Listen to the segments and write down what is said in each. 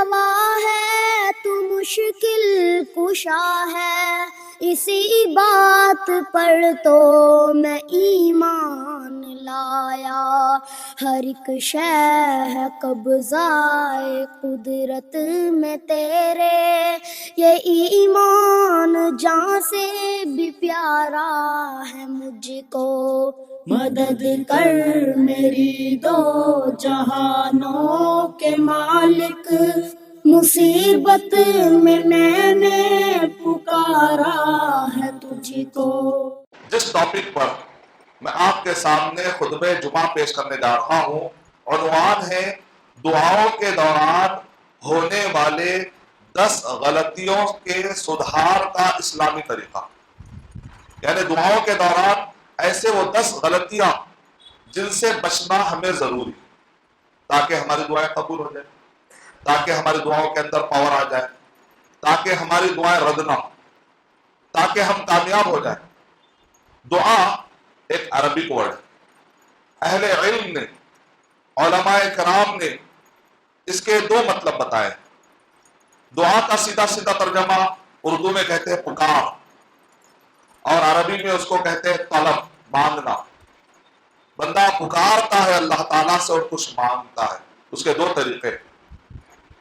روا ہے تو مشکل کشا ہے، اسی بات پر تو میں ایمان لایا، ہر ایک شے ہے قبضۂ قدرت میں تیرے، یہ ایمان جان سے بھی پیارا ہے مجھ کو، مدد کر میری دو جہانوں کے مالک، مصیبت میں نے پکارا ہے تجھ کو۔ جس ٹاپک پر میں آپ کے سامنے خطبہ جمعہ پیش کرنے جا رہا ہوں، عنوان ہے دعاؤں کے دوران ہونے والے 10 غلطیوں کے سدھار کا اسلامی طریقہ۔ یعنی دعاؤں کے دوران ایسے وہ 10 غلطیاں جن سے بچنا ہمیں ضروری، تاکہ ہماری دعائیں قبول ہو جائیں، تاکہ ہماری دعاؤں کے اندر پاور آ جائے، تاکہ ہماری دعائیں رد نہ ہو، تاکہ ہم کامیاب ہو جائیں۔ دعا ایک عربک ورڈ ہے، اہل علم نے، علماء کرام نے اس کے 2 مطلب بتائے۔ دعا کا سیدھا سیدھا ترجمہ اردو میں کہتے ہیں پکار، اور عربی میں اس کو کہتے ہیں طلب، مانگنا۔ بندہ پکارتا ہے اللہ تعالیٰ سے اور کچھ مانگتا ہے۔ اس کے 2 طریقے،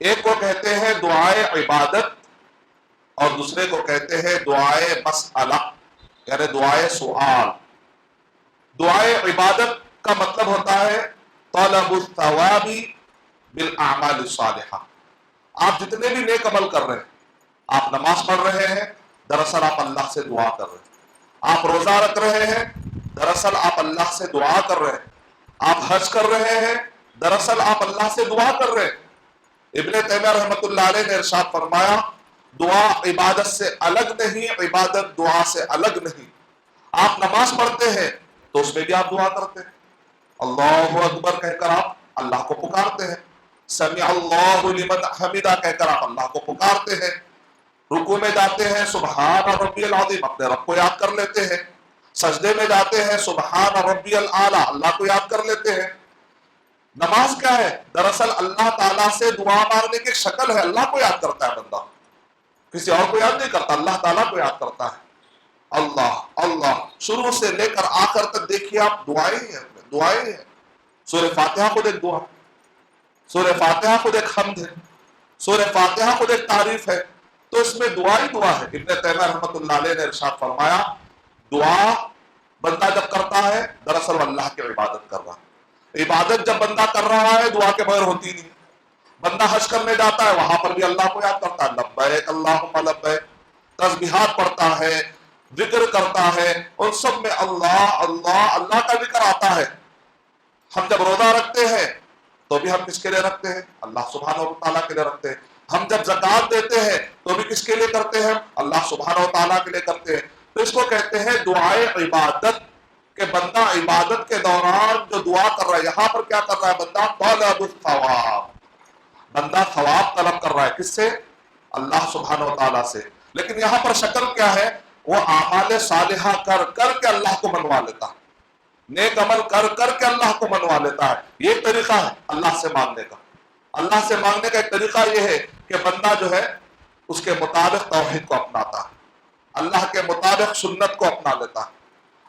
ایک کو کہتے ہیں دعائے عبادت اور دوسرے کو کہتے ہیں دعائے مسئلہ، یعنی دعائے سوال۔ دعائے عبادت کا مطلب ہوتا ہے طلب الثواب بالاعمال الصالحہ۔ آپ جتنے بھی نیک عمل کر رہے ہیں، آپ نماز پڑھ رہے ہیں، دراصل آپ اللہ سے دعا کر رہے ہیں۔ آپ روزہ رکھ رہے ہیں، دراصل آپ اللہ سے دعا کر رہے ہیں۔ آپ حج کر رہے ہیں، دراصل آپ اللہ سے دعا کر رہے ہیں۔ ابن تیمیہ رحمۃ اللہ علیہ نے ارشاد فرمایا، دعا عبادت سے الگ نہیں، عبادت دعا سے الگ نہیں۔ آپ نماز پڑھتے ہیں تو اس میں بھی آپ دعا کرتے ہیں، اللہ اکبر کہہ کر آپ اللہ کو پکارتے ہیں، سمع اللہ لمن حمدہ کہہ کر آپ اللہ کو پکارتے ہیں۔ رکوع میں جاتے ہیں سبحان ربی العظیم، اپنے رب کو یاد کر لیتے ہیں۔ سجدے میں جاتے ہیں سبحان ربی الاعلیٰ، اللہ کو یاد کر لیتے ہیں۔ نماز کیا ہے؟ دراصل اللہ تعالیٰ سے دعا مانگنے کی شکل ہے، اللہ کو یاد کرتا ہے بندہ، کسی اور کو یاد نہیں کرتا، اللہ تعالیٰ کو یاد کرتا ہے۔ اللہ اللہ، شروع سے لے کر آخر تک دیکھیے آپ دعائیں ہیں، دعائیں ہیں۔ سورہ فاتحہ خود ایک دعا، سورہ فاتحہ خود ایک حمد ہے، سورہ فاتحہ خود ایک تعریف ہے، تو اس میں دعا ہی دعا ہے۔ ابن تیمیہ رحمۃ اللہ علیہ نے ارشاد فرمایا، دعا بندہ جب کرتا ہے دراصل وہ اللہ کی عبادت کر رہا ہے۔ عبادت جب بندہ کر رہا ہے دعا کے بغیر ہوتی نہیں۔ بندہ حج کرنے جاتا ہے، وہاں پر بھی اللہ کو یاد کرتا ہے، لبیک اللہم لبیک، تسبیحات پڑھتا ہے، ذکر کرتا ہے، ان سب میں اللہ اللہ اللہ کا ذکر آتا ہے۔ ہم جب روزہ رکھتے ہیں تو بھی ہم کس کے لیے رکھتے ہیں؟ اللہ سبحانہ و تعالیٰ کے لیے رکھتے ہیں۔ ہم جب زکوٰۃ دیتے ہیں تو بھی کس کے لیے کرتے ہیں؟ اللہ سبحانہ و تعالیٰ کے لیے کرتے ہیں۔ تو اس کو کہتے ہیں دعائے عبادت، کہ بندہ عبادت کے دوران جو دعا کر رہا ہے، یہاں پر کیا کر رہا ہے بندہ؟ طلب الثواب، بندہ ثواب طلب کر رہا ہے، کس سے؟ اللہ سبحانہ و تعالیٰ سے۔ لیکن یہاں پر شکل کیا ہے؟ وہ اعمال صالحہ کر کر کے اللہ کو منوا لیتا ہے، نیک عمل کر کر کے اللہ کو منوا لیتا ہے۔ یہ ایک طریقہ ہے اللہ سے مانگنے کا۔ اللہ سے مانگنے کا ایک طریقہ یہ ہے کہ بندہ جو ہے اس کے مطابق توحید کو اپناتا ہے، اللہ کے مطابق سنت کو اپنا لیتا ہے،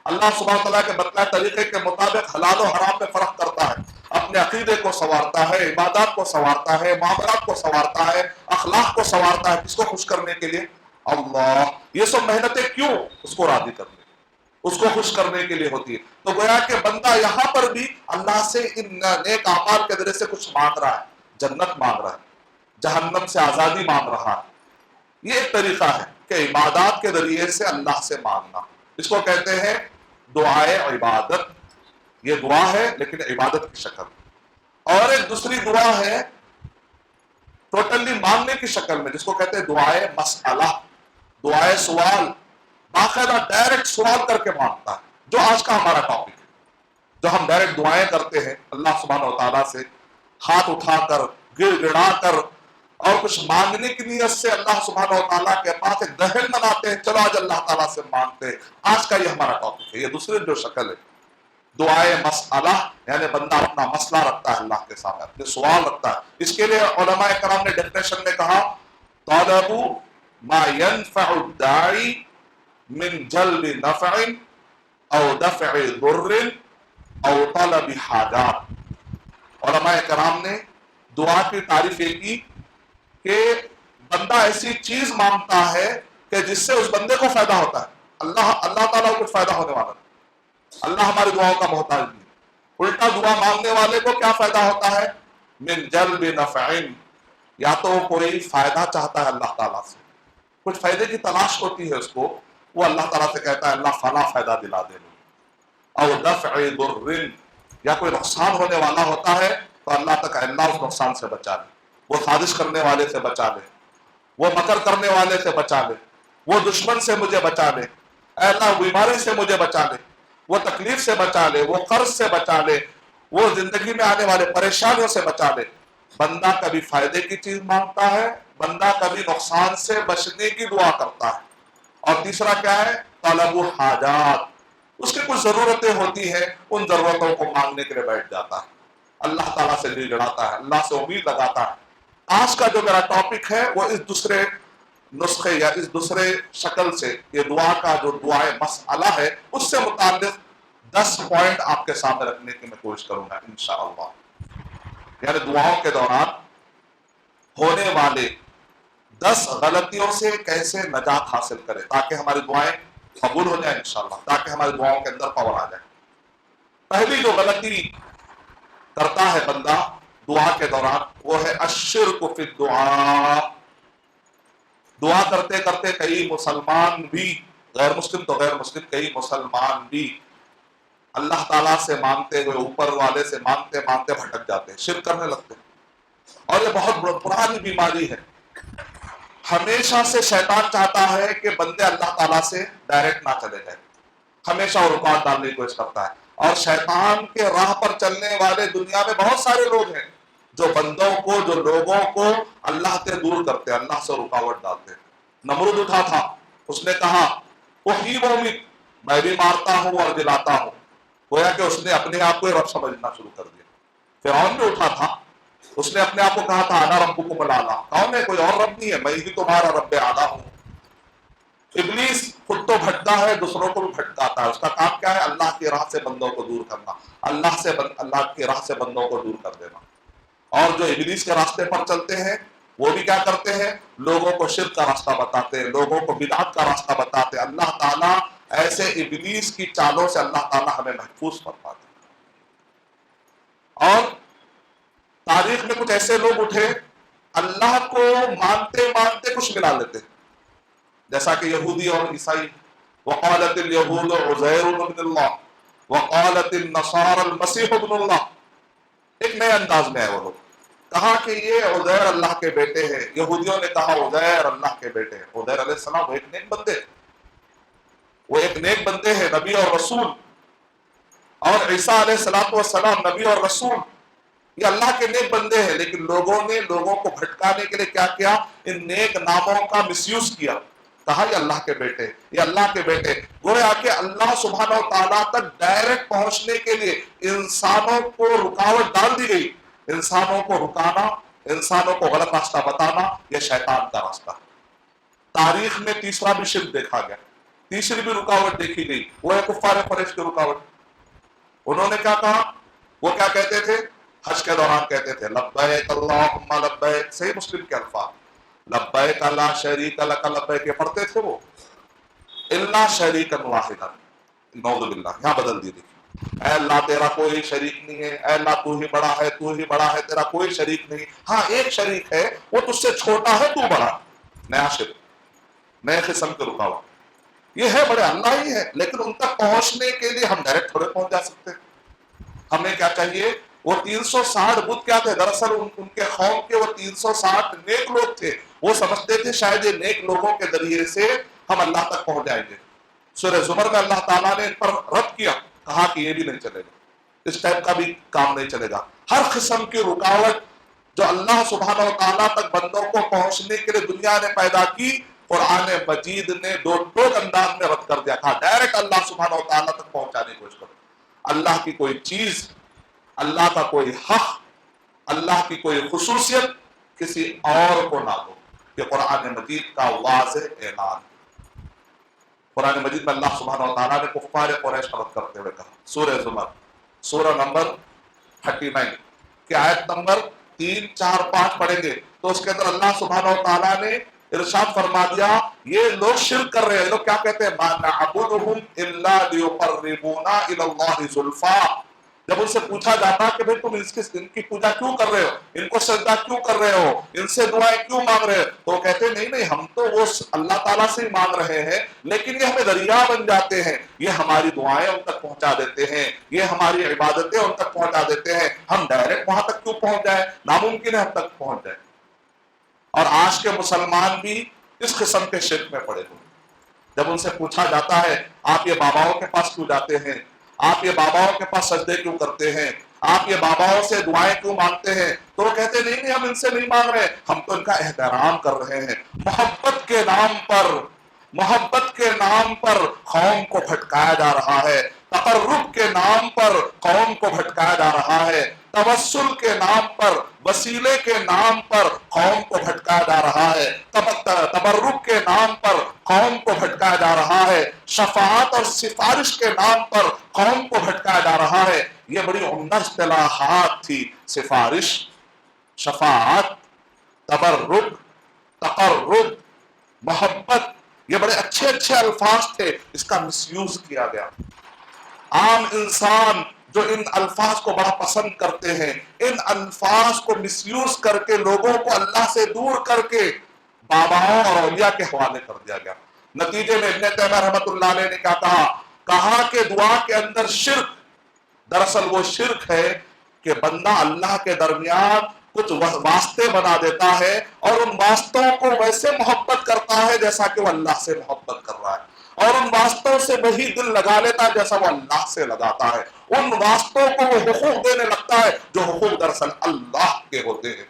اللہ سبحانہ تعالیٰ کے بتلائے طریقے کے مطابق حلال و حرام میں فرق کرتا ہے، اپنے عقیدے کو سنوارتا ہے، عبادات کو سنوارتا ہے، معاملات کو سنوارتا ہے، اخلاق کو سنوارتا ہے۔ کس کو خوش کرنے کے لیے؟ اللہ۔ یہ سب محنتیں کیوں؟ اس کو راضی کرنے، اس کو خوش کرنے کے لیے ہوتی ہے۔ تو گویا کہ بندہ یہاں پر بھی اللہ سے ان نیک اعمال کے ذریعے سے کچھ مانگ رہا ہے، جنت مانگ رہا ہے، جہنم سے آزادی مانگ رہا ہے۔ یہ ایک طریقہ ہے کہ عبادات کے ذریعے سے اللہ سے مانگنا، اس کو کہتے ہیں دعائے عبادت۔ یہ دعا ہے لیکن عبادت کی شکل۔ اور ایک دوسری دعا ہے ٹوٹلی مانگنے کی شکل میں، جس کو کہتے ہیں دعائے مسئلہ، دعائے سوال، باقاعدہ ڈائریکٹ سوال کر کے مانگتا ہے، جو آج کا ہمارا ٹاپک ہے۔ جو ہم ڈائریکٹ دعائیں کرتے ہیں اللہ سبحانہ و تعالیٰ سے، ہاتھ اٹھا کر، گر گڑا کر، اور کچھ مانگنے کی نیت سے اللہ سبحانہ و تعالیٰ کے پاس ایک دہن بناتے ہیں، چلو آج اللہ تعالیٰ سے مانگتے ہیں۔ آج کا یہ ہمارا ٹاپک ہے، یہ دوسری جو شکل ہے۔ دعائے مسئلہ یعنی بندہ اپنا مسئلہ رکھتا ہے اللہ کے سامنے، اپنے سوال رکھتا ہے. اس کے لیے علماء کرام نے ڈیفینیشن میں کہا طلب ما ينفع الداعی من جلب نفع او دفع ضر او طلب حاجات. علماء کرام نے دعا کی تعریف یہ کی کہ بندہ ایسی چیز مانگتا ہے کہ جس سے اس بندے کو فائدہ ہوتا ہے. اللہ تعالیٰ کو کچھ فائدہ ہونے والا ہے، اللہ ہماری دعاؤں کا محتاج نہیں. الٹا دعا مانگنے والے کو کیا فائدہ ہوتا ہے؟ من جلب نفع، یا تو کوئی فائدہ چاہتا ہے اللہ تعالیٰ سے، کچھ فائدے کی تلاش ہوتی ہے اس کو، وہ اللہ تعالیٰ سے کہتا ہے اللہ فلاں فائدہ دلا دے. او دفع ضر، یا کوئی نقصان ہونے والا ہوتا ہے تو اللہ تک اللہ اس نقصان سے بچا لے، وہ سازش کرنے والے سے بچا لے، وہ مکر کرنے والے سے بچا لے، وہ دشمن سے مجھے بچا لے، اے اللہ بیماری سے مجھے بچا لے، وہ تکلیف سے بچا لے، وہ قرض سے بچا لے، وہ زندگی میں آنے والے پریشانیوں سے بچا لے. بندہ کبھی فائدے کی چیز مانگتا ہے، بندہ کبھی نقصان سے بچنے کی دعا کرتا ہے. اور تیسرا کیا ہے؟ طلب حاجات، اس کی کچھ ضرورتیں ہوتی ہیں، ان ضرورتوں کو مانگنے کے لیے بیٹھ جاتا ہے، اللہ تعالیٰ سے دل لڑاتا ہے، اللہ سے امید لگاتا ہے. آج کا جو میرا ٹاپک ہے وہ اس دوسرے نسخے یا اس دوسرے شکل سے، یہ دعا کا جو دعائے مسئلہ ہے اس سے متعلق 10 پوائنٹ آپ کے سامنے رکھنے کی میں کوشش کروں گا انشاءاللہ. یعنی دعاؤں کے دوران ہونے والے 10 غلطیوں سے کیسے نجات حاصل کرے تاکہ ہماری دعائیں قبول ہو جائیں انشاءاللہ، تاکہ ہماری دعاؤں کے اندر پاور آ جائے. پہلی جو غلطی کرتا ہے بندہ دعا کے دوران وہ ہے الشرک فی الدعاء. دعا کرتے کرتے کئی مسلمان بھی، غیر مسلم تو غیر مسلم، کئی مسلمان بھی اللہ تعالیٰ سے مانگتے ہوئے اوپر والے سے مانگتے مانگتے بھٹک جاتے ہیں، شرک کرنے لگتے ہیں. اور یہ بہت پرانی بیماری ہے. ہمیشہ سے شیطان چاہتا ہے کہ بندے اللہ تعالیٰ سے ڈائریکٹ نہ چلے جائیں، ہمیشہ وہ رکاوٹ ڈالنے کی کوشش کرتا ہے. اور شیطان کے راہ پر چلنے والے دنیا میں بہت سارے لوگ ہیں جو بندوں کو، جو لوگوں کو اللہ سے دور کرتے ہیں، اللہ سے رکاوٹ ڈالتے ہیں. نمرود اٹھا تھا، اس نے کہا احیی و امیت، میں بھی مارتا ہوں اور جلاتا ہوں. گویا کہ اس نے اپنے آپ کو رب سمجھنا شروع کر دیا. فرعون بھی اٹھا تھا، اس نے اپنے آپ کو کہا تھا انا ربکم الاعلی، کون ہے؟ کوئی اور رب نہیں ہے، میں ہی تمہارا رب اعلیٰ ہوں. ابلیس خود تو بھٹکتا ہے، دوسروں کو بھی بھٹکاتا ہے. اس کا کام کیا ہے؟ اللہ کی راہ سے بندوں کو دور کرنا، اللہ کی راہ سے بندوں کو دور کر دینا. اور جو ابلیس کے راستے پر چلتے ہیں وہ بھی کیا کرتے ہیں؟ لوگوں کو شرک کا راستہ بتاتے ہیں، لوگوں کو بدعت کا راستہ بتاتے ہیں. اللہ تعالیٰ ایسے ابلیس کی چالوں سے اللہ تعالیٰ ہمیں محفوظ فرماتے ہیں. اور تاریخ میں کچھ ایسے لوگ اٹھے اللہ کو مانتے مانتے کچھ ملا لیتے، جیسا کہ یہودی اور عیسائی. وقالت الیہود عزیر ابن اللہ وقالت النصارى المسیح ابن اللہ. ایک نئے انداز میں ہے وہ لوگ، کہا کہ یہ عزیر اللہ کے بیٹے ہیں. یہودیوں نے کہا عزیر اللہ کے بیٹے ہیں. عزیر علیہ السلام وہ ایک نیک بندے، وہ ایک نیک بندے ہیں، نبی اور رسول. اور عیسیٰ علیہ السلام نبی اور رسول، یہ اللہ کے نیک بندے ہیں. لیکن لوگوں نے لوگوں کو بھٹکانے کے لیے کیا کیا؟ ان نیک ناموں کا مس یوز کیا. کہا یہ اللہ کے بیٹے، یہ اللہ کے بیٹے. گویا کہ اللہ سبحانہ و تعالیٰ تک ڈائریکٹ پہنچنے کے لیے انسانوں کو رکاوٹ ڈال دی گئی. انسانوں کو رکانا، انسانوں کو غلط راستہ بتانا، یہ شیطان کا راستہ. تاریخ میں تیسرا بھی شرک دیکھا گیا، تیسری بھی رکاوٹ دیکھی گئی، وہ ہے کفار قریش کی رکاوٹ. انہوں نے کیا کہا؟ وہ کیا کہتے تھے؟ حج کے دوران کہتے تھے لبیک اللہم لبیک، صحیح مسلم کے الفاظ، لبیک لا شریک لک لبیک، یہ پڑھتے تھے وہ، الا شریکا واحدا. نعوذ باللہ، یہاں بدل دی. اے اللہ تیرا کوئی شریک نہیں ہے، اے اللہ تو ہی بڑا ہے، تو ہی بڑا ہے، تیرا کوئی شریک نہیں. ہاں ایک شریک ہے، وہ تجھ سے چھوٹا ہے، تو بڑا. نیا شرک، نئے قسم کے رکاوٹ. یہ ہے بڑے اللہ ہی ہے، لیکن ان تک پہنچنے کے لیے ہم ڈائریکٹ تھوڑے پہنچ جا سکتے. ہمیں کیا چاہیے؟ وہ 360 بت کیا تھے؟ دراصل ان کے قوم کے وہ 360 نیک لوگ تھے. وہ سمجھتے تھے شاید یہ نیک لوگوں کے ذریعے سے ہم اللہ تک پہنچ جائیں گے. سورہ زمر میں اللہ تعالیٰ نے ان پر رد کیا، کہا کہ یہ بھی نہیں چلے گا، اس ٹائپ کا بھی کام نہیں چلے گا. ہر قسم کی رکاوٹ جو اللہ سبحانہ و تعالیٰ تک بندوں کو پہنچنے کے لیے دنیا نے پیدا کی، قرآن مجید نے دو انداز میں رد کر دیا. کہا ڈائریکٹ اللہ سبحانہ و تعالیٰ تک پہنچانے کی کوشش کرو. اللہ کی کوئی چیز، اللہ کا کوئی حق، اللہ کی کوئی خصوصیت کسی اور کو نہ دو. یہ قرآن مجید کا واضح اعلان. قرآن مجید میں اللہ سبحانہ و تعالیٰ نے کفار قریش کا رد کرتے ہوئے کہا، سورہ زمر سورہ نمبر 39 کی آیت نمبر 3، 4، 5 پڑھیں گے تو اس کے اندر اللہ سبحانہ و تعالیٰ نے ارشاد فرما دیا یہ لوگ شرک کر رہے ہیں. لوگ کیا کہتے ہیں؟ مَا نَعْبُدُهُمْ إِلَّا لِيُقَرِّبُونَا إِلَى اللَّهِ زُلْفَىٰ. جب ان سے پوچھا جاتا کہ بھئی تم ان کی پوجا کیوں کر رہے ہو، ان کو سجدہ کیوں کر رہے ہو، ان سے دعائیں کیوں مانگ رہے ہو، تو وہ کہتے ہیں نہیں ہم تو وہ اللہ تعالیٰ سے ہی مانگ رہے ہیں، لیکن یہ ہمیں ذریعہ بن جاتے ہیں، یہ ہماری دعائیں ان تک پہنچا دیتے ہیں، یہ ہماری عبادتیں ان تک پہنچا دیتے ہیں، ہم ڈائریکٹ وہاں تک کیوں پہنچ جائیں؟ ناممکن ہے ہم تک پہنچ جائیں. اور آج کے مسلمان بھی اس قسم کے شرک میں پڑے ہوئے. جب ان سے پوچھا جاتا ہے آپ یہ باباؤں کے پاس کیوں جاتے ہیں، آپ یہ باباؤں کے پاس سجدے کیوں کرتے ہیں، آپ یہ باباؤں سے دعائیں کیوں مانگتے ہیں، تو وہ کہتے ہیں نہیں ہم ان سے نہیں مانگ رہے، ہم تو ان کا احترام کر رہے ہیں. محبت کے نام پر، محبت کے نام پر قوم کو بھٹکایا جا رہا ہے، تقرب کے نام پر قوم کو بھٹکایا جا رہا ہے، توسل کے نام پر، وسیلے کے نام پر قوم کو بھٹکایا جا رہا ہے، تبرک کے نام پر قوم کو بھٹکایا جا رہا ہے، شفاعت اور سفارش کے نام پر قوم کو بھٹکایا جا رہا ہے. یہ بڑی عمدہ اصطلاحات تھی، سفارش، شفاعت، تبرک، تقرب، محبت، یہ بڑے اچھے اچھے الفاظ تھے، اس کا مس یوز کیا گیا. عام انسان جو ان الفاظ کو بڑا پسند کرتے ہیں، ان الفاظ کو مس یوز کر کے لوگوں کو اللہ سے دور کر کے باباؤں اور اولیاء کے حوالے کر دیا گیا. نتیجے میں ابن تیمیہ رحمۃ اللہ علیہ نے کیا کہا کہ دعا کے اندر شرک، دراصل وہ شرک ہے کہ بندہ اللہ کے درمیان کچھ واسطے بنا دیتا ہے اور ان واسطوں کو ویسے محبت کرتا ہے جیسا کہ وہ اللہ سے محبت کر رہا ہے، اور ان واسطوں سے وہی دل لگا لیتا ہے جیسا وہ اللہ سے لگاتا ہے، ان واسطوں کو وہ حقوق دینے لگتا ہے جو حقوق دراصل اللہ کے ہوتے ہیں.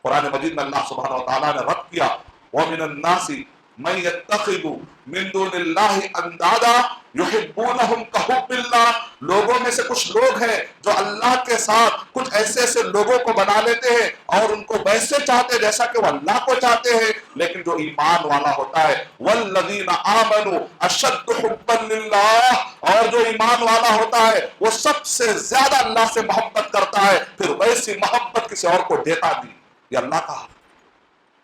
قرآن مجید میں اللہ سبحانہ و تعالیٰ نے رد کیا وَمِنَ النَّاسِ مَن يَتَّخِذُ مِن دُونِ اللَّهِ أَندَادًا يُحِبُّونَهُمْ كَحُبِّ اللَّهِ. لوگوں میں سے کچھ لوگ ہیں جو اللہ کے ساتھ کچھ ایسے ایسے لوگوں کو بنا لیتے ہیں اور ان کو ویسے چاہتے جیسا کہ وہ اللہ کو چاہتے ہیں، لیکن جو ایمان والا ہوتا ہے وَالَّذِينَ آمَنُوا أَشَدُّ حُبًّا لِلَّهِ، اور جو ایمان والا ہوتا ہے وہ سب سے زیادہ اللہ سے محبت کرتا ہے، پھر ویسی محبت کسی اور کو دیتا نہیں. یہ اللہ کا حق،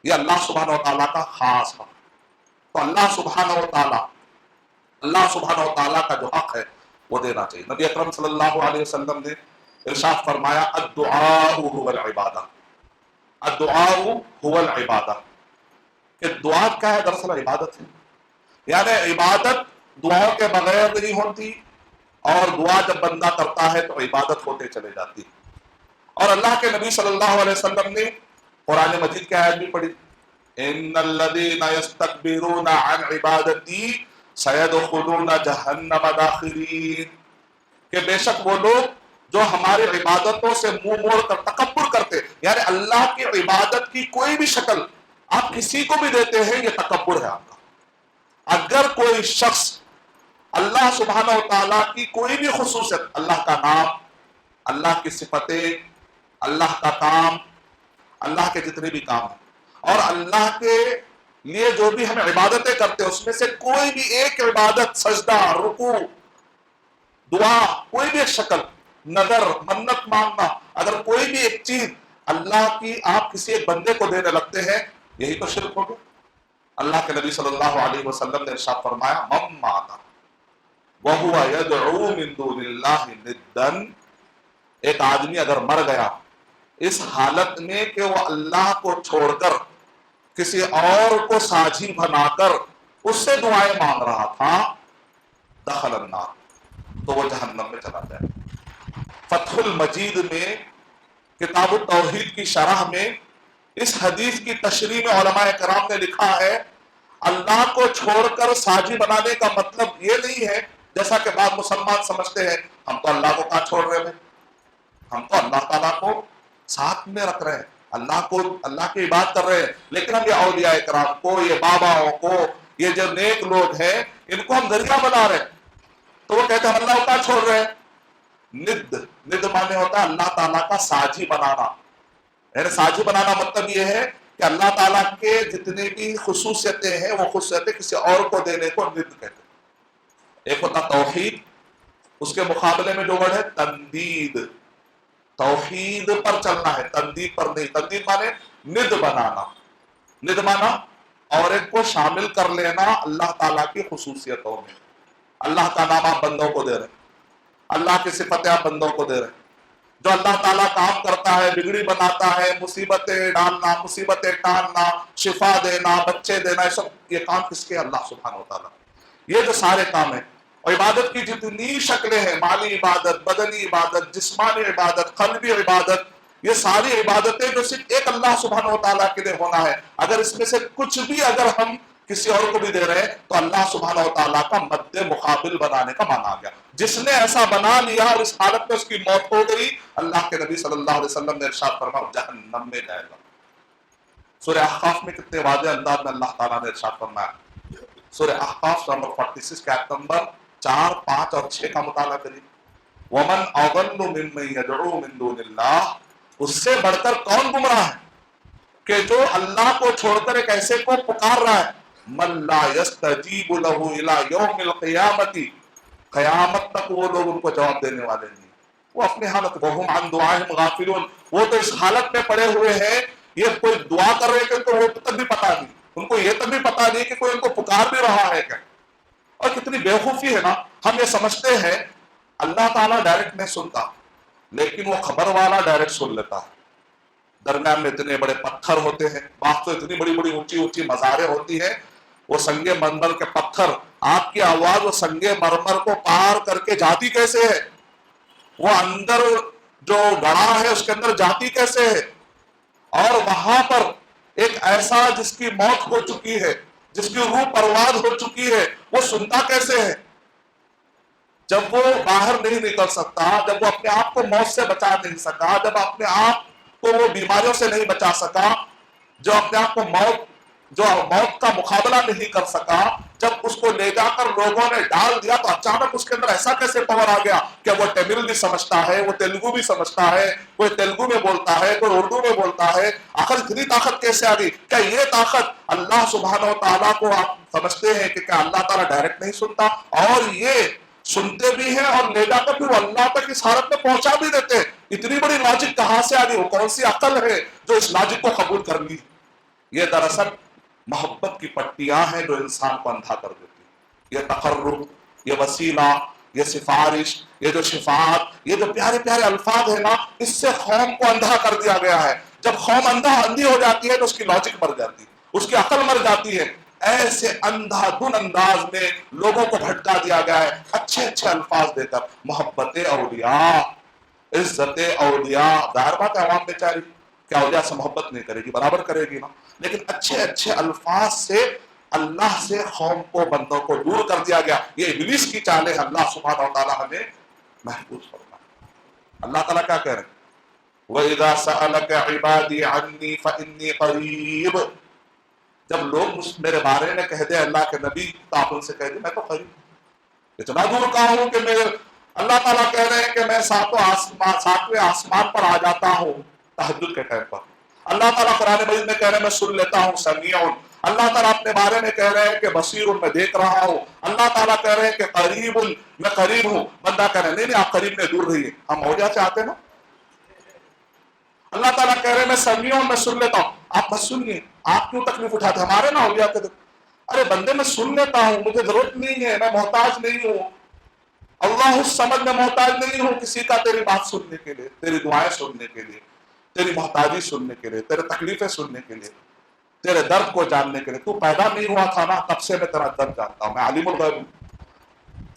یہ اللہ سبحانہ و تعالیٰ کا خاص حق. تو اللہ سبحانہ و تعالیٰ کا جو حق ہے وہ دینا چاہیے. نبی اکرم صلی اللہ علیہ وسلم نے ارشاد فرمایا الدعاء هو العبادہ، الدعاء هو العبادہ، کہ دعا کیا ہے؟ دراصل عبادت ہے. یعنی عبادت دعاؤں کے بغیر نہیں ہوتی، اور دعا جب بندہ کرتا ہے تو عبادت ہوتے چلے جاتی. اور اللہ کے نبی صلی اللہ علیہ وسلم نے قرآن مجید کی آیت بھی پڑھی ان الذين يستكبرون عن عبادتي سيدخلون جهنم داخرين، کہ بے شک وہ لوگ جو ہماری عبادتوں سے منہ موڑ کر تکبر کرتے، یعنی اللہ کی عبادت کی کوئی بھی شکل آپ کسی کو بھی دیتے ہیں یہ تکبر ہے آپ کا. اگر کوئی شخص اللہ سبحانہ و تعالیٰ کی کوئی بھی خصوصیت، اللہ کا نام، اللہ کی صفتیں، اللہ کا کام، اللہ کے جتنے بھی کام ہیں، اور اللہ کے لیے جو بھی ہم عبادتیں کرتے ہیں اس میں سے کوئی بھی ایک عبادت، سجدہ، رکوع، دعا، کوئی بھی ایک شکل، نظر، منت مانگنا، اگر کوئی بھی ایک چیز اللہ کی آپ کسی ایک بندے کو دینے لگتے ہیں، یہی تو شرک ہو گیا. اللہ کے نبی صلی اللہ علیہ وسلم نے ارشاد فرمایا من مات وہو یدعو من دون اللہ ندا، ایک آدمی اگر مر گیا اس حالت میں کہ وہ اللہ کو چھوڑ کر کسی اور کو ساجی بنا کر اس سے دعائیں مانگ رہا تھا، دخل النار، تو وہ جہنم میں چلا جائے. فتح المجید میں کتاب التوحید کی شرح میں اس حدیث کی تشریح میں علماء کرام نے لکھا ہے اللہ کو چھوڑ کر ساجی بنانے کا مطلب یہ نہیں ہے جیسا کہ بعض مسلمان سمجھتے ہیں ہم تو اللہ کو کہاں چھوڑ رہے ہیں، ہم تو اللہ تعالیٰ کو ساتھ میں رکھ رہے ہیں، اللہ کو، اللہ کی عبادت کر رہے ہیں، لیکن ہم یہ اولیاء کرام کو، یہ باباؤں کو، یہ جو نیک لوگ ہیں ان کو ہم ذریعہ بنا رہے ہیں. تو وہ کہتے ہیں ہم اللہ کو کہاں چھوڑ رہے ہیں. ند ند مانے ہوتا ہے اللہ تعالیٰ کا ساجی بنانا. یعنی ساجی بنانا مطلب یہ ہے کہ اللہ تعالیٰ کے جتنی بھی خصوصیتیں ہیں وہ خصوصیتیں کسی اور کو دینے کو ند کہتے ہیں. ایک ہوتا توحید، اس کے مقابلے میں جو ورڈ ہے تندید، توحید پر چلنا ہے، تندید پر نہیں. تندید مانے ند بنانا، ند مانا اور ایک کو شامل کر لینا اللہ تعالیٰ کی خصوصیتوں میں. اللہ کا نام آپ بندوں کو دے رہے ہیں، اللہ کی صفتیں آپ بندوں کو دے رہے ہیں. جو اللہ تعالیٰ کام کرتا ہے، بگڑی بناتا ہے، مصیبتیں ڈالنا، مصیبتیں ٹالنا، شفا دینا، بچے دینا، یہ سب یہ کام کس کے؟ اللہ سبحانہ و تعالیٰ. یہ جو سارے کام ہیں، اور عبادت کی جتنی شکلیں ہیں، مالی عبادت، بدنی عبادت، جسمانی عبادت، قلبی عبادت، یہ ساری عبادتیں جو صرف ایک اللہ سبحانہ و تعالیٰ کے لیے ہونا ہے. اگر اس میں سے کچھ بھی اگر ہم کسی اور کو بھی دے رہے ہیں تو اللہ سبحانہ و تعالیٰ کا مد مقابل بنانے کا معنی آ گیا. جس نے ایسا بنا لیا اور اس حالت میں اس کی موت ہو گئی، اللہ کے نبی صلی اللہ علیہ وسلم نے ارشاد فرمایا جہنم میں جائے گا. سورہ احقاف میں کتنے واضح انداز میں اللہ تعالیٰ نے ارشاد فرمایا. سورہ احقاف نمبر 46 کے آیت نمبر 4، 5 اور 6 کا مطالعہ کریے. وَمَنْ أَضَلُّ مِمَّن يَدْعُو مِن دُونِ اللَّهِ، اس سے بڑھ کر کون گمراہ ہے کہ جو اللہ کو چھوڑ کر ایک ایسے کو پکار رہا ہے. مَن لَا يَسْتَجِيبُ لَهُ إِلَى يَوْمِ الْقِيَامَةِ، قیامت تک وہ لوگ ان کو جواب دینے والے نہیں. وہ اپنی حالت وَهُمْ عَنْ دُعَائِهِمْ غَافِلُونَ، وہ تو اس حالت میں پڑے ہوئے ہیں، یہ کوئی دعا کر رہے ہیں تو وہ تک بھی پتا نہیں، ان کو یہ تک بھی پتا نہیں کہ کوئی ان کو پکار بھی رہا ہے کیا. اور کتنی بےوقوفی ہے نا، ہم یہ سمجھتے ہیں اللہ تعالیٰ ڈائریکٹ نہیں سنتا، لیکن وہ خبر والا ڈائریکٹ سن لیتا ہے. درمیان میں اتنے بڑے پتھر ہوتے ہیں، بعض تو اتنی بڑی بڑی اونچی اونچی مزاریں ہوتی ہیں، وہ سنگ مرمر کے پتھر، آپ کی آواز وہ سنگ مرمر کو پار کر کے جاتی کیسے ہے، وہ اندر جو گڑھا ہے اس کے اندر جاتی کیسے ہے. اور وہاں پر ایک ایسا جس کی موت ہو چکی ہے، جس کی روح پرواز ہو چکی ہے، وہ سنتا کیسے ہے. جب وہ باہر نہیں نکل سکتا، جب وہ اپنے آپ کو موت سے بچا نہیں سکا، جب اپنے آپ کو وہ بیماریوں سے نہیں بچا سکا، جو اپنے آپ کو موت کا مقابلہ نہیں کر سکا، جب اس کو لے جا کر لوگوں نے ڈال دیا تو اچانک اس کے اندر ایسا کیسے پاور آ گیا کہ وہ تمل بھی سمجھتا ہے، وہ تیلگو بھی سمجھتا ہے، کوئی تیلگو میں بولتا ہے، کوئی اردو میں بولتا ہے. آخر اتنی طاقت کیسے آ گئی؟ کیا یہ طاقت اللہ سبحانہ و تعالیٰ کو آپ سمجھتے ہیں کہ کیا اللہ تعالیٰ ڈائریکٹ نہیں سنتا؟ اور یہ سنتے بھی ہیں اور لے جا کر پھر وہ اللہ تک اس حالت میں پہنچا بھی دیتے ہیں. اتنی بڑی لاجک کہاں سے آ گئی؟ وہ کون سی عقل ہے جو اس لاجک کو قبول کر لی؟ یہ دراصل محبت کی پٹیاں ہیں جو انسان کو اندھا کر دیتی. یہ تقرب، یہ وسیلہ، یہ سفارش، یہ جو شفاعت، یہ جو پیارے پیارے الفاظ ہیں نا، اس سے قوم کو اندھا کر دیا گیا ہے. جب قوم اندھی ہو جاتی ہے تو اس کی لاجک مر جاتی ہے، اس کی عقل مر جاتی ہے. ایسے اندھا دھن انداز میں لوگوں کو بھٹکا دیا گیا ہے اچھے اچھے الفاظ دے کر. محبت اولیاء، عزت اولیاء، ظاہر بات ہے عوام بیچاری کیا اولیاء سے محبت نہیں کرے گی، برابر کرے گی نا، لیکن اچھے اچھے الفاظ سے اللہ سے قوم کو، بندوں کو دور کر دیا گیا. یہ ابلیس کی چالیں اللہ سبحانہ و تعالیٰ ہمیں محفوظ فرمائے. اللہ تعالیٰ کیا کہہ رہے ہیں؟ وَإِذَا سَأَلَكَ عِبَادِي عَنِّي فَإِنِّي قَرِيبٌ، جب لوگ میرے بارے میں کہہ دیں اللہ کے نبی تو آپ ان سے کہہ دیں میں تو قریب ہوں، اتنا دور کا ہوں کہ میرے اللہ تعالیٰ کہہ رہے ہیں کہ میں ساتویں آسمان پر آ جاتا ہوں تہجد کے ٹائم پر. اللہ تعالیٰ قرآن مجید میں کہہ رہے ہیں میں سن لیتا ہوں، سمیع. اللہ تعالیٰ اپنے بارے میں کہہ رہے ہیں کہ بصیر، میں دیکھ رہا ہوں. اللہ تعالیٰ کہہ رہے ہیں کہ قریب، میں قریب ہوں. بندہ کہہ رہے ہیں نہیں آپ قریب میں دور رہیے. ہم اولیاء سے آتے نا. اللہ تعالیٰ کہہ رہے ہیں میں سمیع، میں سن لیتا ہوں. آپ بس سنیے، آپ کیوں تکلیف اٹھاتے؟ ہمارے نا اولیاء کے ارے بندے میں سن لیتا ہوں، مجھے ضرورت نہیں ہے، میں محتاج نہیں ہوں. اللہ الصمد، میں محتاج نہیں ہوں کسی کا تیری بات سننے کے لیے، تیری دعائیں سننے کے لیے، تیری محتاجی سننے کے لیے، تیرے تکلیفیں سننے کے لیے، تیرے درد کو جاننے کے لیے. تو پیدا نہیں ہوا تھا نا، تب سے میں تیرا درد جانتا ہوں. میں عالم الغیب ہوں.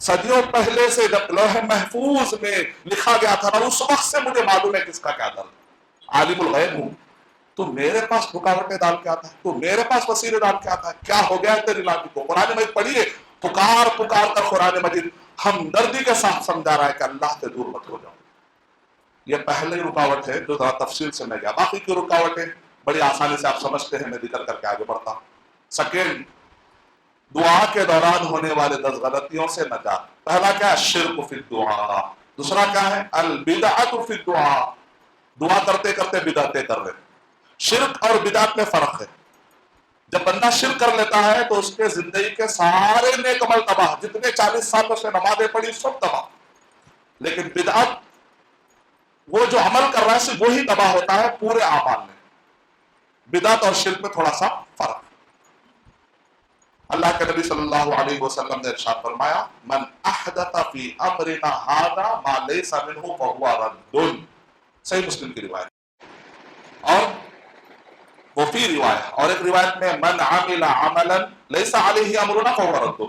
صدیوں پہلے سے جب لوح محفوظ میں لکھا گیا تھا نا، اس وقت سے مجھے معلوم ہے کس کا کیا درد. عالم الغیب ہوں. تو میرے پاس رکاوٹیں ڈال کے آتا ہے، تو میرے پاس وسیلے ڈال کے آتا ہے. کیا ہو گیا ہے تیری لاجک کو؟ قرآن مجید پڑھیے، پکار پکار کر قرآن مجید ہمدردی کے ساتھ سمجھا رہا ہے کہ اللہ سے دور مت ہو جاؤ. یہ پہلی رکاوٹ ہے جو ذرا تفصیل سے میں گیا. باقی کی رکاوٹیں بڑی آسانی سے آپ سمجھتے ہیں، میں ذکر کر کے آگے بڑھتا ہوں. سیکنڈ، دعا کے دوران ہونے والے 10 غلطیوں سے نجات. پہلا کیا ہے؟ شرک فی الدعا. دوسرا کیا ہے؟ البدعۃ فی الدعاء، دعا کرتے کرتے بدعتیں کر رہے. شرک اور بدعت میں فرق ہے. جب بندہ شرک کر لیتا ہے تو اس کے زندگی کے سارے نیک عمل تباہ، جتنے 40 سالوں سے نمازیں پڑھی سب تباہ. لیکن بدعت، وہ جو عمل کر رہا ہے صرف وہی تباہ ہوتا ہے پورے اعمال میں. بدعت اور شرک میں تھوڑا سا فرق. اللہ کے نبی صلی اللہ علیہ وسلم نے ارشاد فرمایا من احدث فی امرنا ھذا ما لیس منہ فہو رد. صحیح مسلم کی روایت. اور وہ فی روایت، اور ایک روایت میں من عمل عملا لیس علیہ امرنا فہو رد.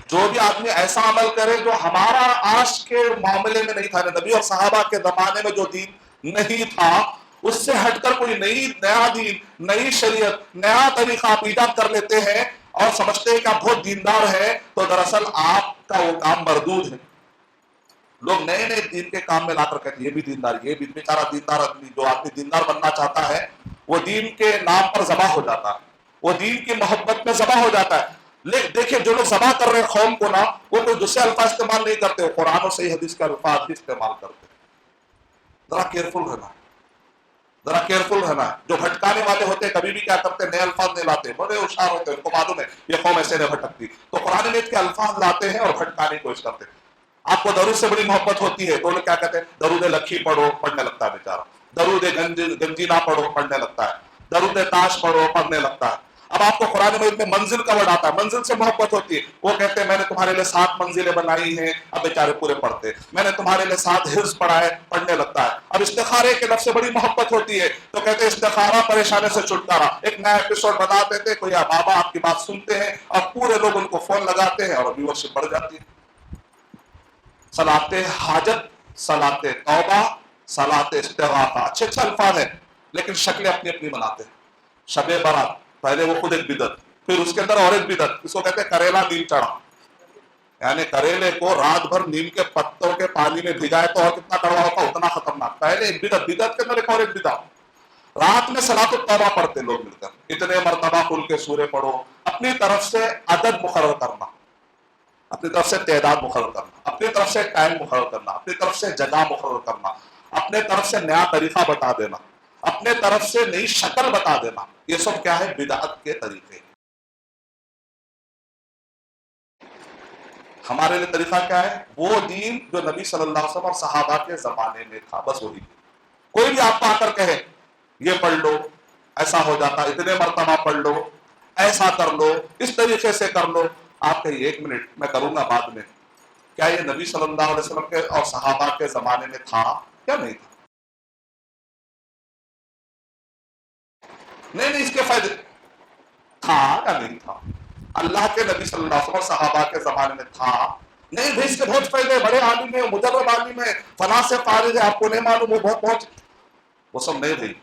جو بھی آدمی ایسا عمل کرے جو ہمارا آج کے معاملے میں نہیں تھا، نبی اور صحابہ کے زمانے میں جو دین نہیں تھا اس سے ہٹ کر کوئی نیا دین، نئی شریعت، نیا طریقہ آپ ایجاد کر لیتے ہیں اور سمجھتے ہیں کہ آپ بہت دیندار ہیں، تو دراصل آپ کا وہ کام مردود ہے. لوگ نئے نئے دین کے کام میں لا کر کہتے ہیں یہ بھی دیندار، یہ بھی بیچارہ دیندار آدمی. جو آدمی دیندار بننا چاہتا ہے وہ دین کے نام پر ذبح ہو جاتا ہے، وہ دین کی محبت میں ذبح ہو جاتا ہے. دیکھیں جو لوگ ذبح کر رہے ہیں قوم کو نا، وہ کوئی دوسرے الفاظ استعمال نہیں کرتے، وہ قرآن اور صحیح حدیث کے الفاظ بھی استعمال کرتے ہیں. ذرا کیئرفل رہنا، ذرا کیئرفل رہنا. جو بھٹکانے والے ہوتے ہیں کبھی بھی کیا کرتے ہیں؟ نئے الفاظ نہیں لاتے، بڑے ہوشیار ہوتے ہیں، ان کو معلوم ہے یہ قوم ایسے نہیں بھٹکتی، تو قرآن میں کے الفاظ لاتے ہیں اور بھٹکانے کی کوشش کرتے ہیں. آپ کو درود سے بڑی محبت ہوتی ہے تو لوگ کیا کہتے ہیں؟ درود لکھی پڑھو، پڑھنے لگتا ہے بیچارہ. درود گنجی نہ پڑھو، پڑھنے لگتا ہے. درود تاش پڑھو، پڑھنے لگتا ہے. اب آپ کو قرآن مجید میں منزل کا ورڈ آتا ہے، منزل سے محبت ہوتی ہے. وہ کہتے ہیں میں نے تمہارے لیے 7 منزلیں بنائی ہیں، اب بیچارے پورے پڑھتے. میں نے تمہارے لیے 7 حفظ پڑھا ہے، پڑھنے لگتا ہے. اب استخارے کے لفظ سے بڑی محبت ہوتی ہے تو کہتے ہیں استخارہ پریشانی سے چھٹکارا. ایک نیا ایپیسوڈ بنا دیتے، کوئی بابا آپ کی بات سنتے ہیں اور پورے لوگ ان کو فون لگاتے ہیں اور ویورشپ بڑھ جاتی ہے. صلاۃ حاجت، صلاۃ توبہ، صلاۃ استغاثہ، اچھے اچھے الفاظ ہیں لیکن شکلیں اپنی اپنی بناتے ہیں. شب برات، پہلے وہ خود ایک بدعت، پھر اس کے اندر اور ایک بدعت، اس کو کہتے ہیں کریلا نیم چڑھا. یعنی کریلے کو رات بھر نیم کے پتوں کے پانی میں بھگائے تو اور کتنا کڑوا ہوتا، اتنا خطرناک. پہلے ایک بدعت، بدعت کے اندر ایک اور ایک بدعت. رات میں صلاۃ التوبہ پڑھتے لوگ مل کر، اتنے مرتبہ کل کے سورے پڑھو. اپنی طرف سے عدد مقرر کرنا، اپنی طرف سے تعداد مقرر کرنا، اپنی طرف سے ٹائم مقرر کرنا، اپنی طرف سے جگہ مقرر کرنا، اپنے طرف سے نیا طریقہ بتا دینا، اپنے طرف سے نئی شکل بتا دینا. یہ سب کیا ہے؟ بدعت کے طریقے. ہمارے لیے طریقہ کیا ہے؟ وہ دین جو نبی صلی اللہ علیہ وسلم اور صحابہ کے زمانے میں تھا، بس وہی. کوئی بھی آپ کو آ کر کہے یہ پڑھ لو ایسا ہو جاتا، اتنے مرتبہ پڑھ لو، ایسا کر لو، اس طریقے سے کر لو، آپ کہیے ایک منٹ میں کروں گا بعد میں. کیا یہ نبی صلی اللہ علیہ وسلم کے اور صحابہ کے زمانے میں تھا کیا نہیں تھا؟ نہیں، اس کے فائدے تھا یا نہیں تھا؟ اللہ کے نبی صلی اللہ علیہ وسلم اور صحابہ کے زمانے میں تھا نہیں بھائی. اس کے بہت فائدے، بڑے عالم ہیں، مجرب عالم ہے، فلاں سے فارغ ہے، آپ کو نہیں معلوم، وہ بہت وہ سب نہیں بھائی.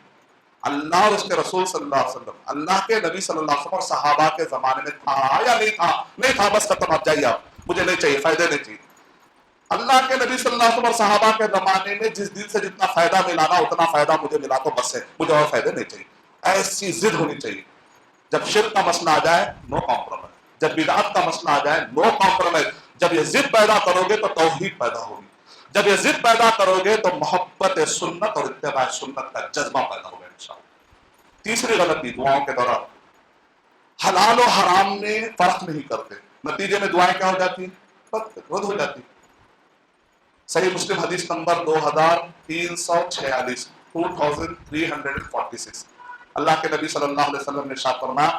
اللہ اور اس کے رسول صلی اللہ علیہ وسلم، اللہ کے نبی صلی اللہ علیہ وسلم اور صحابہ کے زمانے میں تھا یا نہیں تھا؟ نہیں تھا، بس ختم. آپ جائیے، آپ مجھے نہیں چاہیے، فائدے نہیں چاہیے. اللہ کے نبی صلی اللہ علیہ وسلم اور صحابہ کے زمانے میں جس دن سے جتنا فائدہ ملانا اتنا فائدہ مجھے ملا تو بس ہے، مجھے اور فائدے نہیں چاہیے. ایسی ضد ہونی چاہیے. جب شرک کا مسئلہ آ جائے نو کمپرومائز، جب بدعت کا مسئلہ آ جائے نو کمپرومائز. جب یہ ضد پیدا کرو گے تو توحید پیدا ہوگی. جب یہ ضد پیدا کرو گے تو محبت سنت اور اتباع سنت کا جذبہ پیدا ہوگا انشاءاللہ. تیسری غلطی دعاؤں کے دوران حلال و حرام میں فرق نہیں کرتے، نتیجے میں دعائیں کیا ہو جاتی ہیں؟ رد ہو جاتی. صحیح مسلم حدیث نمبر 2346، 2346. اللہ کے نبی صلی اللہ علیہ وسلم نے ارشاد فرمایا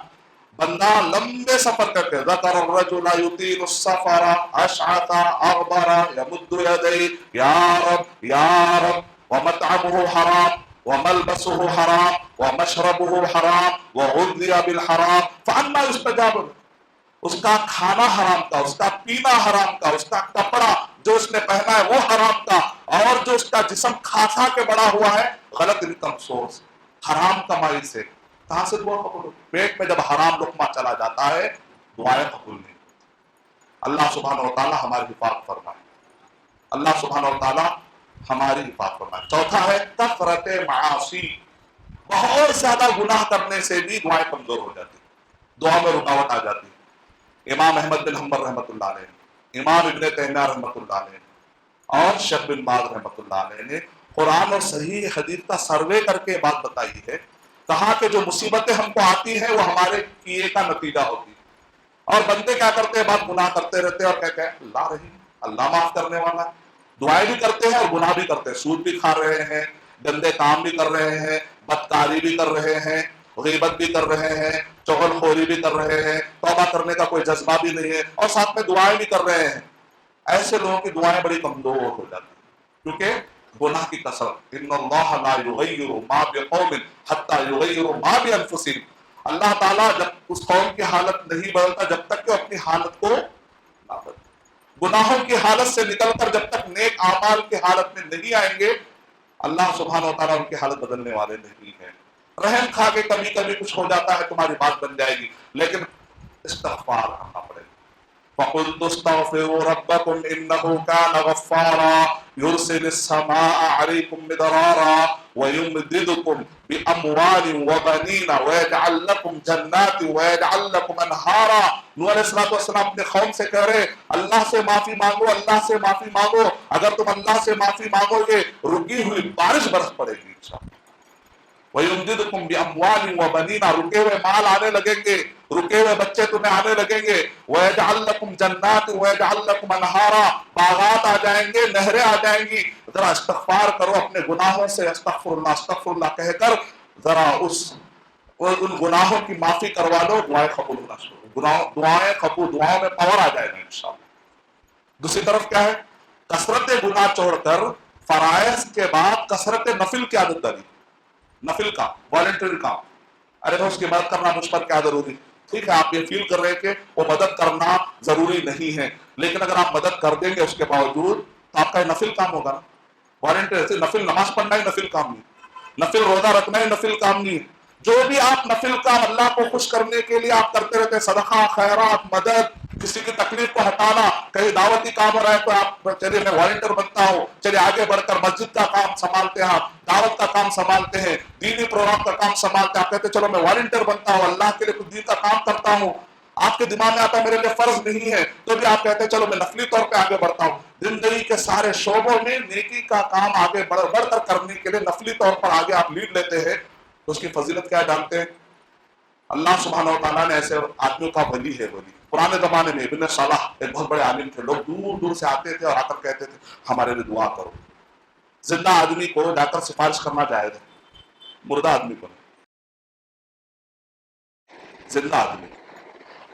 بندہ لمبے سفر کر کے ذکر الرجل یطیل السفر اشعث اغبر یمد یدیہ یا رب یا رب ومطعمه حرام وملبسه حرام ومشربه حرام وغذي بالحرام فأنا يستجاب له. اس کا کھانا حرام کا، اس کا پینا حرام کا، اس کا کپڑا جو اس نے پہنا ہے وہ حرام کا، اور جو اس کا جسم کھا کھا کے بڑا ہوا ہے غلط انکم سورس، حرام کمائی سے، کہاں سے دعا قبول؟ پیٹ میں جب حرام لقمہ چلا جاتا ہے دعائیں قبول نہیں. اللہ سبحانہ و تعالی ہماری حفاظت فرمائے، اللہ سبحانہ و تعالی ہماری حفاظت فرمائے. چوتھا ہے کثرت معاصی. بہت زیادہ گناہ کرنے سے بھی دعائیں کمزور ہو جاتی، دعا میں رکاوٹ آ جاتی. امام احمد بن حنبل رحمۃ اللہ علیہ، امام ابن تیمیہ رحمۃ اللہ علیہ، اور شیخ بن باز رحمۃ اللہ علیہ نے قرآن اور صحیح حدیث کا سروے کر کے بات بتائی ہے، کہا کہ جو مصیبتیں ہم کو آتی ہیں وہ ہمارے کیے کا نتیجہ ہوتی ہے، اور بندے کیا کرتے ہیں، بات گناہ کرتے رہتے ہیں اور کہتے ہیں اللہ رحیم، اللہ معاف کرنے والا ہے، دعائیں بھی کرتے ہیں اور گناہ بھی کرتے ہیں، سود بھی کھا رہے ہیں، گندے کام بھی کر رہے ہیں، بدکاری بھی کر رہے ہیں، غیبت بھی کر رہے ہیں، چغل خوری بھی کر رہے ہیں، توبہ کرنے کا کوئی جذبہ بھی نہیں ہے، اور ساتھ میں دعائیں بھی کر رہے ہیں۔ ایسے لوگوں کی دعائیں بڑی کمزور ہو جاتی ہیں، کیونکہ گناہ کی کثرت، ان اللہ لا یغیر ما بقوم حتی یغیروا ما بانفسہم، اللہ تعالیٰ جب اس قوم کی حالت نہیں بدلتا جب تک کہ وہ اپنی حالت کو نہ بدلے۔ گناہوں کی حالت سے نکل کر جب تک نیک اعمال کی حالت میں نہیں آئیں گے، اللہ سبحانہ و تعالیٰ ان کی حالت بدلنے والے نہیں ہیں۔ رحم کھا کے کبھی کبھی کچھ ہو جاتا ہے، تمہاری بات بن جائے گی، لیکن استغفار کرنا پڑے گا۔ فَقُلْتُ اسْتَغْفِرُوا رَبَّكُمْ إِنَّهُ كَانَ غَفَّارًا يُرْسِلِ السَّمَاءَ عَلَيْكُمْ مِدْرَارًا وَيُمْدِدْكُمْ بِأَمْوَالٍ وَبَنِينَ وَيَجْعَلْ لَكُمْ جَنَّاتٍ وَيَجْعَلْ لَكُمْ أَنْهَارًا۔ نوح علیہ السلام اپنے قوم سے کہہ رہے اللہ سے معافی مانگو، اللہ سے معافی مانگو، اگر تم اللہ سے معافی مانگو گے رکی ہوئی بارش برس پڑے گی انشاءاللہ۔ وَيُمْدِدْكُمْ بِأَمْوَالٍ وَبَنِينَ، رکے ہوئے مال آنے لگیں گے، رکے ہوئے بچے تمہیں آنے لگیں گے، وَيَجْعَلْ لَكُمْ جَنَّاتٍ وَيَجْعَلْ لَكُمْ أَنْهَارًا، باغات آ جائیں گے، نہریں آ جائیں گی۔ ذرا استغفار کرو اپنے گناہوں سے، استغفر اللہ کہہ کر ذرا ان گناہوں کی معافی کروا لو، دعائیں قبول ہونا شروع، دعائیں قبول، دعاؤں میں پاور آ جائے گا انشاءاللہ۔ دوسری طرف کیا ہے، کثرت گناہ چھوڑ کر فرائض کے بعد کثرت نفل کی عادت ڈالی، نفل کا والنٹری کام، ارے اس کی مدد کرنا مجھ پر کیا ضروری، ٹھیک ہے آپ یہ فیل کر رہے ہیں کہ وہ مدد کرنا ضروری نہیں ہے، لیکن اگر آپ مدد کر دیں گے اس کے باوجود تو آپ کا یہ نفل کام ہوگا نا، والنٹری، نفل نماز پڑھنا ہی نفل کام نہیں، نفل روزہ رکھنا ہی نفل کام نہیں ہے، جو بھی آپ نفل کام اللہ کو خوش کرنے کے لیے آپ کرتے رہتے ہیں، صدقہ، خیرات، مدد، کسی کی تکلیف کو ہٹانا، کہیں دعوتی کام ہو رہا ہے تو آپ چلیے میں والنٹر بنتا ہوں، چلیے آگے بڑھ کر مسجد کا کام سنبھالتے ہیں، آپ دعوت کا کام سنبھالتے ہیں، دینی پروگرام کا کام سنبھالتے ہیں، آپ کہتے ہیں چلو میں والنٹر بنتا ہوں، اللہ کے لیے کچھ دین کا کام کرتا ہوں، آپ کے دماغ میں آتا میرے لیے فرض نہیں ہے تو بھی آپ کہتے ہیں چلو میں نفلی طور پہ آگے بڑھتا ہوں۔ زندگی کے سارے شعبوں میں نیکی کا کام آگے بڑھ کر کرنے کے لیے نفلی طور پر آگے آپ لیڈ لیتے ہیں تو اس کی فضیلت کیا جانتے ہیں؟ اللہ سبحانہ و تعالیٰ نے ایسے آدمیوں کا ولی ہے، ولی پرانے زمانے میں ابن صلاح ایک بہت بڑے عالم تھے، لوگ دور دور سے آتے تھے اور آ کر کہتے تھے ہمارے لیے دعا کرو۔ زندہ آدمی کو جا کر سفارش کرنا جائز ہے، مردہ آدمی کو نہیں، زندہ آدمی۔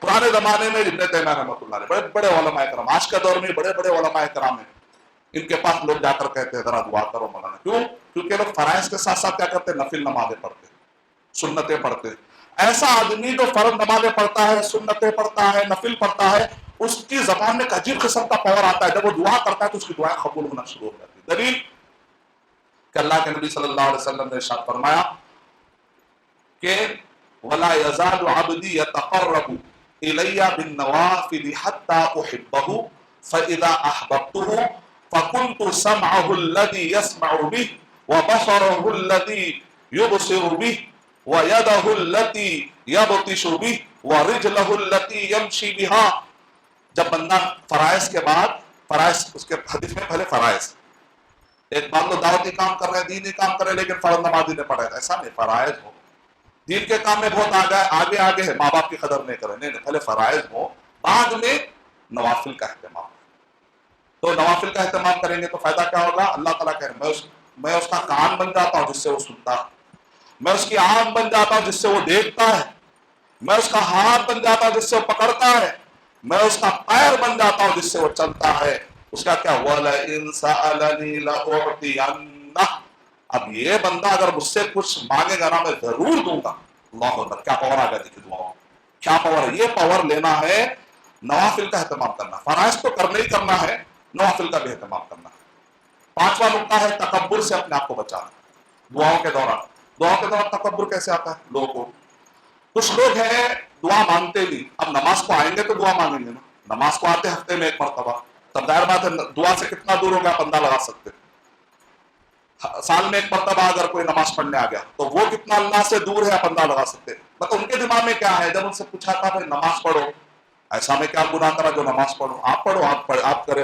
پرانے زمانے میں ابن تیمیہ رحمۃ اللہ علیہ بڑے بڑے علماء کرام، آج کے دور میں بڑے بڑے علماء کرام ہیں، ان کے پاس لوگ جا کر کہتے ہیں ذرا دعا کرو مولانا، کیوں؟ کیونکہ لوگ فرائض کے ساتھ ساتھ کیا کرتے ہیں، نفل نمازیں پڑھتے ہیں، سنتیں پڑھتے ہیں۔ ایسا آدمی جو فرض نمازیں پڑھتا ہے، سنتیں پڑھتا ہے، نفل پڑھتا ہے، اس کی زبان میں ایک عجیب قسم کا پاور آتا ہے، جب وہ دعا کرتا ہے تو اس کی دعائیں قبول ہونا شروع ہو جاتی ہے۔ دلیل کہ اللہ کے نبی صلی اللہ علیہ وسلم نے ارشاد فرمایا کہ وَلَا يَزَالُ عَبْدِي يَتَقَرَّبُ إِلَيَّ بِالنَّوَافِلِ حَتَّى أُحِبَّهُ فَإِذَا أَحْبَبْتُهُ فَكُنْتُ سَمْعَهُ الَّذِي يَسْمَعُ بِهِ وَبَصَرَهُ الَّذِي يُبْصِرُ بِهِ وَيَدَهُ الَّتِي يَبْطِشُ بِهِ وَرِجْلَهُ الَّتِي يَمْشِي بِهَا۔ جب بندہ فرائض کے بعد، فرائض اس کے حدیث میں پہلے فرائض، ایک مان لو دعوتی کام کر رہے ہیں، دینی کام کر رہے ہیں، لیکن فرض نماز نہیں پڑھ رہے، ایسا نہیں، فرائض ہو، دین کے کام میں بہت آگے ہے، ماں باپ کی قدر نہیں کرے، نہیں، پہلے فرائض ہو، بعد میں نوافل کا اہتمام۔ تو نوافل کا اہتمام کریں گے تو فائدہ کیا ہوگا؟ اللہ تعالیٰ کہہ رہے ہیں میں اس کا کان بن جاتا ہوں جس سے وہ سنتا ہے، میں اس کی آنکھ بن جاتا ہوں جس سے وہ دیکھتا ہے، میں اس کا ہاتھ بن جاتا ہوں جس سے وہ پکڑتا ہے، میں اس کا پیر بن جاتا ہوں جس سے وہ چلتا ہے۔ اس کا کیا وَلَئِن سَأَلَنِي لَأُعْطِيَنَّهُ، اب یہ بندہ اگر مجھ سے کچھ مانگے گا نا میں ضرور دوں گا۔ اللہ اکبر، کیا پاور آ گیا دیکھیے دعاؤں، کیا پاور ہے، یہ پاور لینا ہے، نوافل کا اہتمام کرنا، فرائض تو کرنا ہی کرنا ہے، نوافل کا بھی اہتمام کرنا ہے۔ پانچواں نقطہ ہے تکبر سے اپنے آپ کو بچانا، دعاؤں کے دوران تکبر کیسے آتا ہے لوگوں کو؟ کچھ لوگ ہیں دعا مانگتے نہیں، اب نماز کو آئیں گے تو دعا مانگیں گے نا، نماز کو آتے ہفتے میں ایک مرتبہ، تب ظاہر بات ہے دعا سے کتنا دور ہو گیا بندہ لگا سکتے، سال میں ایک مرتبہ اگر کوئی نماز پڑھنے آ گیا تو وہ کتنا اللہ سے دور ہے بندہ لگا سکتے۔ مطلب ان کے دماغ میں کیا ہے، جب ان سے پوچھا تھا بھائی نماز پڑھو، ایسا میں کیا گناہ کرا جو نماز پڑھو، آپ پڑھو، آپ کریں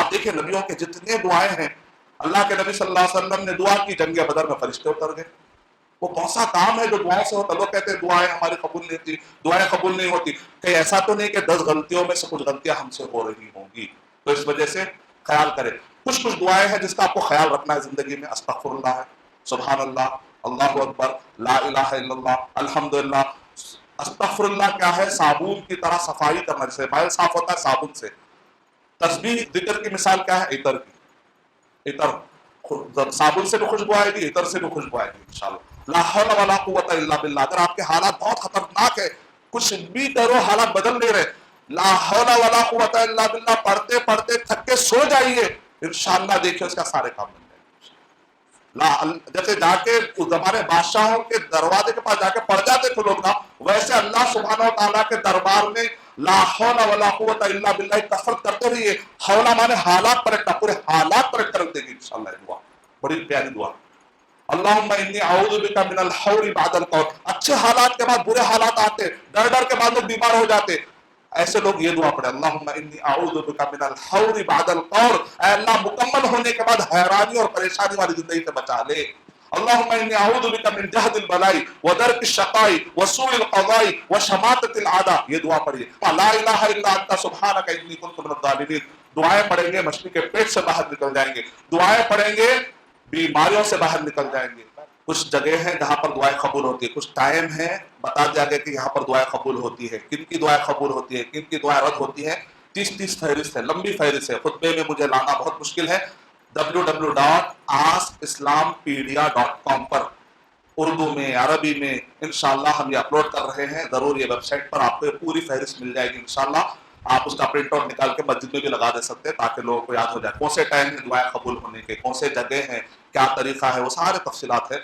آپ دیکھیں نبیوں کے جتنے دعائیں ہیں، اللہ کے نبی صلی اللہ علیہ وسلم نے دعا کی، جنگ بدر میں فرشتے اتر گئے. وہ کون سا کام ہے جو دعاؤں سے ہوتا؟ لوگ کہتے ہیں دعائیں ہماری قبول نہیں ہوتی، دعائیں قبول نہیں ہوتی. کہ ایسا تو نہیں کہ 10 غلطیوں میں سے کچھ غلطیاں ہم سے ہو رہی ہوں گی، تو اس وجہ سے خیال کریں. کچھ دعائیں ہیں جس کا آپ کو خیال رکھنا ہے زندگی میں. استغفر اللہ ہے، سبحان اللہ، اللہ اکبر، لا الہ الا اللہ، الحمدللہ. استغفر اللہ کیا ہے؟ صابن کی طرح صفائی کرنا، جیسے بال صاف ہوتا ہے صابن سے. تسبیح ذکر کی مثال کیا ہے؟ عطر کی. عطر صابن سے بھی خوشبو آئے گی، عطر سے بھی خوشبو آئے گی انشاءاللہ. لا حول ولا قوت الا باللہ. اگر آپ کے حالات بہت خطرناک ہے، کچھ بھی کرو حالات بدل نہیں رہے، لا حول ولا قوت الا باللہ پڑھتے پڑھتے تھک کے سو جائیے، انشاءاللہ دیکھیں اس کا سارے کام بن جائیں. جیسے جا کے اس زمانے بادشاہوں کے دروازے کے پاس جا کے پڑھ جاتے تھے لوگ نا، ویسے اللہ سبحانہ و تعالیٰ کے دربار میں لا حول ولا قوت الا باللہ کثرت کرتے رہیے. حولہ مانے حالات پلٹنا، پورے حالات پلٹ کر دے گی انشاءاللہ. دعا بڑی پیاری دعا. اللہم انی اعوذ بک من الحور بعد القور. اچھے حالات کے بعد برے حالات آتے، ڈر ڈر کے بعد لوگ بیمار ہو جاتے. ایسے لوگ یہ دعا پڑھے، اللہم انی اعوذ بک من الحور بعد القور. اے اللہ مکمل ہونے کے بعد حیرانی اور پریشانی والی زندگی سے بچا لے. اللہم انی اعوذ بک من جہد البلاء ودرک الشقاء وسوء القضاء وشماتۃ الاعداء. یہ دعا پڑھیے. لا الہ الا انت سبحانک انی کنت من الظالمین. دعائیں پڑھیں گے مچھلی کے پیٹ سے باہر نکل جائیں گے. دعائیں پڑھیں گے بیماریوں سے باہر نکل جائیں گے. کچھ جگہ ہیں جہاں پر دعائیں قبول ہوتی ہے، کچھ ٹائم ہے بتا دیا گیا کہ یہاں پر دعائیں قبول ہوتی ہے. کن کی دعائیں قبول ہوتی ہے، کن کی دعائیں رد ہوتی ہیں. 30 فہرست ہے، لمبی فہرست ہے، خطبے میں مجھے لانا بہت مشکل ہے. www.askislampedia.com پر اردو میں عربی میں انشاءاللہ ہم یہ اپلوڈ کر رہے ہیں. ضرور یہ ویب سائٹ پر آپ کو پوری فہرست مل جائے گی انشاءاللہ. آپ اس کا پرنٹ آؤٹ نکال کے مسجد میں بھی لگا دے سکتے ہیں تاکہ لوگوں کو یاد ہو جائے کون سے ٹائم ہیں دعائیں قبول ہونے کے، کون سے جگہ ہیں، کیا طریقہ ہے، وہ سارے تفصیلات ہیں.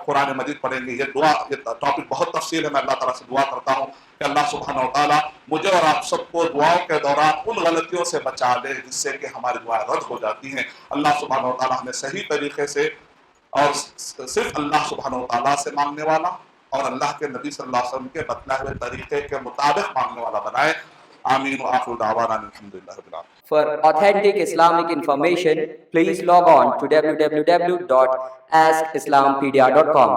قرآن مجید پڑھیں گے. یہ دعا، یہ ٹاپک بہت تفصیل ہے. میں اللہ تعالیٰ سے دعا کرتا ہوں کہ اللہ سبحانہ و تعالیٰ مجھے اور آپ سب کو دعاؤں کے دوران ان غلطیوں سے بچا لے جس سے کہ ہماری دعائیں رد ہو جاتی ہیں. اللہ سبحانہ و تعالیٰ ہمیں صحیح طریقے سے اور صرف اللہ سبحانہ و تعالیٰ سے مانگنے والا اور اللہ کے نبی صلی اللہ علیہ وسلم کے بتلائے ہوئے طریقے کے مطابق مانگنے والا بنائے. آمین وآخر دعوانا الحمدللہ رب العالمین. For authentic Islamic information, please log on to www.askislampedia.com.